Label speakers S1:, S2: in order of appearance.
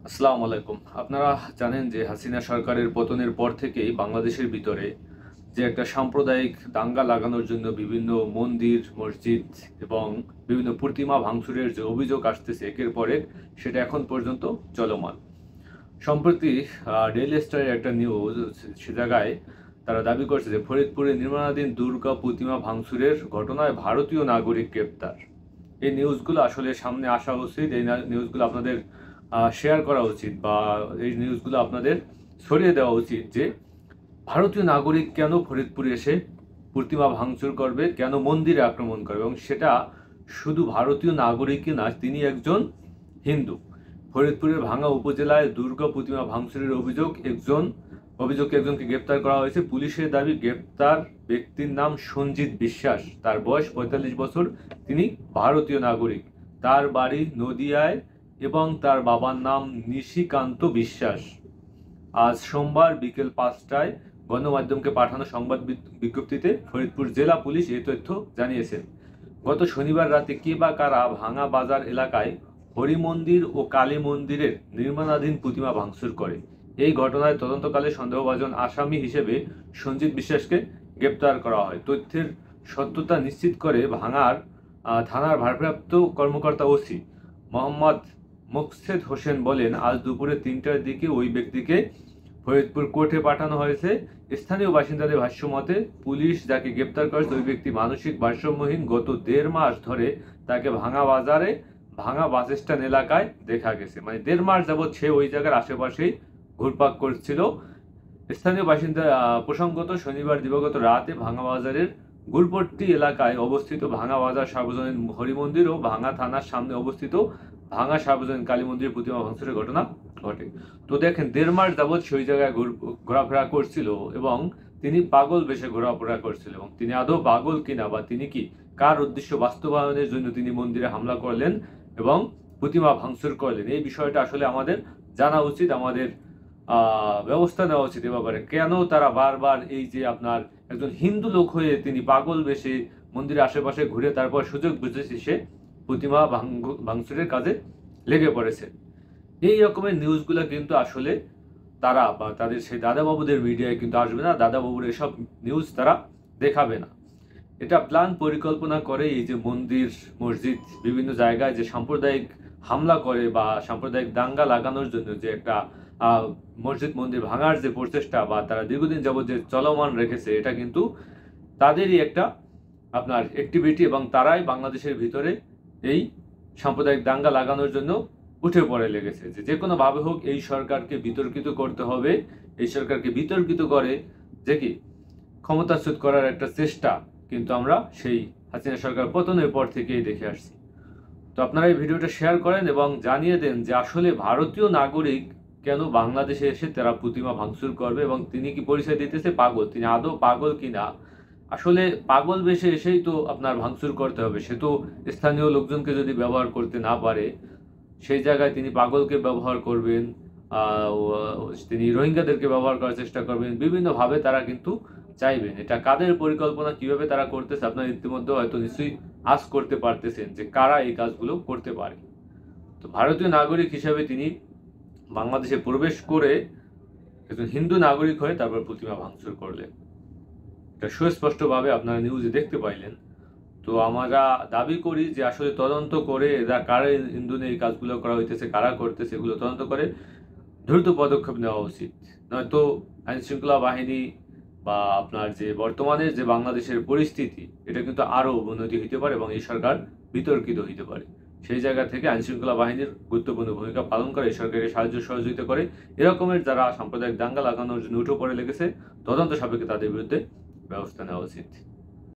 S1: আসসালামু আলাইকুম। আপনারা জানেন যে হাসিনা সরকারের পতনের পর থেকেই বাংলাদেশের ভিতরে যে একটা সাম্প্রদায়িক দাঙ্গা লাগানোর জন্য বিভিন্ন মন্দির, মসজিদ এবং বিভিন্ন প্রতিমা ভাঙচুরের যে অভিযোগ আসতেছে একের পর এক, সেটা এখন পর্যন্ত চলমান। সম্প্রতি ডেইলি স্টারের একটা নিউজ, সে জায়গায় তারা দাবি করছে যে ফরিদপুরে নির্মাণাধীন দুর্গা প্রতিমা ভাঙচুরের ঘটনায় ভারতীয় নাগরিক গ্রেপ্তার। এই নিউজগুলো আসলে সামনে আসা উচিত, এই নিউজগুলো আপনাদের শেয়ার করা উচিত, বা এই নিউজগুলো আপনাদের ছড়িয়ে দেওয়া উচিত যে ভারতীয় নাগরিক কেন ফরিদপুরে এসে প্রতিমা ভাঙচুর করবে, কেন মন্দিরে আক্রমণ করবে, এবং সেটা শুধু ভারতীয় নাগরিকই না, তিনি একজন হিন্দু। ফরিদপুরের ভাঙ্গা উপজেলায় দুর্গা প্রতিমা ভাঙচুরের অভিযোগে একজনকে গ্রেপ্তার করা হয়েছে। পুলিশের দাবি, গ্রেপ্তার ব্যক্তির নাম সঞ্জিত বিশ্বাস, তার বয়স ৪৫ বছর, তিনি ভারতীয় নাগরিক, তার বাড়ি নদিয়ায় এবং তার বাবার নাম নিশিকান্ত বিশ্বাস। আজ সোমবার বিকেল ৫টায় গণমাধ্যমকে পাঠানো সংবাদ বিজ্ঞপ্তিতে ফরিদপুর জেলা পুলিশ এই তথ্য জানিয়েছেন। গত শনিবার রাতে কে বা কারা ভাঙা বাজার এলাকায় হরি মন্দির ও কালী মন্দিরের নির্মাণাধীন প্রতিমা ভাঙচুর করে। এই ঘটনায় তদন্তকালে সন্দেহভাজন আসামি হিসেবে সঞ্জিত বিশ্বাসকে গ্রেপ্তার করা হয়। তথ্যের সত্যতা নিশ্চিত করে ভাঙার থানার ভারপ্রাপ্ত কর্মকর্তা ওসি মোহাম্মদ মোকসেদ হোসেন বলেন, আজ দুপুরে ৩টার দিকে ওই ব্যক্তিকে ফরিদপুর কোর্টে পাঠানো হয়েছে। স্থানীয় বাসিন্দাদের ভাষ্য মতে, পুলিশ যাকে গ্রেপ্তার করেছে ওই ব্যক্তি মানসিক ভারসাম্যহীন। গত ১.৫ মাস ধরে তাকে ভাঙা বাজারে, ভাঙা বাস স্ট্যান্ড এলাকায় দেখা গেছে। মানে ১.৫ মাস যাবৎ সে ওই জায়গার আশেপাশেই ঘুরপাক করছিল। স্থানীয় বাসিন্দা প্রসঙ্গত শনিবার দিবাগত রাতে ভাঙা বাজারের গুলপট্টি এলাকায় অবস্থিত ভাঙা বাজার সার্বজনীন হরি মন্দির ও ভাঙা থানার সামনে অবস্থিত ভাঙা সার্বজনীন কালী মন্দিরের প্রতিমা ভাঙচুরের ঘটনা ঘটে। তো দেখেন, ১.৫ মাস যাবৎ সেই জায়গায় ঘোরাফেরা করছিল এবং তিনি পাগল বেশে ঘোরাফেরা করছিল, এবং তিনি আদৌ পাগল কিনা, বা তিনি কি কার উদ্দেশ্য বাস্তবায়নের জন্য তিনি মন্দিরে হামলা করলেন এবং প্রতিমা ভাঙচুর করলেন, এই বিষয়টা আসলে আমাদের জানা উচিত, আমাদের ব্যবস্থা নেওয়া উচিত এ ব্যাপারে। কেন তারা বারবার এই যে আপনার একজন হিন্দু লোক হয়ে তিনি পাগল বেশে মন্দিরের আশেপাশে ঘুরে তারপর সুযোগ বুঝেছে সে প্রতিমা ভাঙচুরের কাজে লেগে পড়েছে। এই রকমের নিউজগুলো কিন্তু আসলে তারা বা তাদের সেই দাদাবাবুদের মিডিয়ায় কিন্তু আসবে না, দাদাবাবুর এসব নিউজ তারা দেখাবে না। এটা প্ল্যান পরিকল্পনা করে এই যে মন্দির, মসজিদ, বিভিন্ন জায়গায় যে সাম্প্রদায়িক হামলা করে বা সাম্প্রদায়িক দাঙ্গা লাগানোর জন্য যে একটা মসজিদ মন্দির ভাঙার যে প্রচেষ্টা বা তারা দীর্ঘদিন যাবত যে চলমান রেখেছে, এটা কিন্তু তাদেরই একটা আপনার অ্যাক্টিভিটি, এবং তারাই বাংলাদেশের ভিতরে এই সাম্প্রদায়িক দাঙ্গা লাগানোর জন্য উঠে পড়ে লেগেছে। যে কোনো ভাবে হোক এই সরকারকে বিতর্কিত করতে হবে। এই সরকারকে বিতর্কিত করে যে কি ক্ষমতাচ্যুত করার একটা চেষ্টা কিন্তু আমরা সেই হাসিনা সরকার পতনের পর থেকেই দেখে আসছি। তো আপনারা এই ভিডিওটা শেয়ার করেন এবং জানিয়ে দেন যে আসলে ভারতীয় নাগরিক কেন বাংলাদেশে এসে তারা প্রতিমা ভাঙচুর করবে, এবং তিনি কি পরিচয় দিতেছে পাগল, তিনি আদৌ পাগল কিনা। আসলে পাগল বেশে এসেই তো আপনার ভাঙচুর করতে হবে। সে তো স্থানীয় লোকজনকে যদি ব্যবহার করতে না পারে, সেই জায়গায় তিনি পাগলকে ব্যবহার করবেন, তিনি রোহিঙ্গাদেরকে ব্যবহার করার চেষ্টা করবেন, বিভিন্নভাবে তারা কিন্তু চাইবেন। এটা কাদের পরিকল্পনা, কিভাবে তারা করতেছে, আপনারা ইতিমধ্যে হয়তো নিশ্চয়ই আজ করতে পারতেছেন যে কারা এই কাজগুলো করতে পারে। তো ভারতীয় নাগরিক হিসেবে তিনি বাংলাদেশে প্রবেশ করে একজন হিন্দু নাগরিক হয়ে তারপর প্রতিমা ভাঙচুর করলেন। এটা সুস্পষ্টভাবে আপনারা নিউজে দেখতে পাইলেন। তো আমরা দাবি করি যে আসলে তদন্ত করে এরা কারা ইন্ধনে এই কাজগুলো করা হইতেছে, কারা করতেছে, এগুলো তদন্ত করে দ্রুত পদক্ষেপ নেওয়া উচিত। নয়তো আইন শৃঙ্খলা বাহিনী বা আপনার যে বর্তমানে যে বাংলাদেশের পরিস্থিতি, এটা কিন্তু আরো অবনতি হইতে পারে এবং এই সরকার বিতর্কিত হইতে পারে। সেই জায়গা থেকে আইন শৃঙ্খলা বাহিনীর গুরুত্বপূর্ণ ভূমিকা পালন করে, এই সরকারকে সাহায্য সহযোগিতা করে। এরকমের যারা সাম্প্রদায়িক দাঙ্গা লাগানোর জন্য উঠে পড়ে লেগেছে, তদন্ত সাপেক্ষে তাদের বিরুদ্ধে ব্যবস্থা নেওয়া উচিত।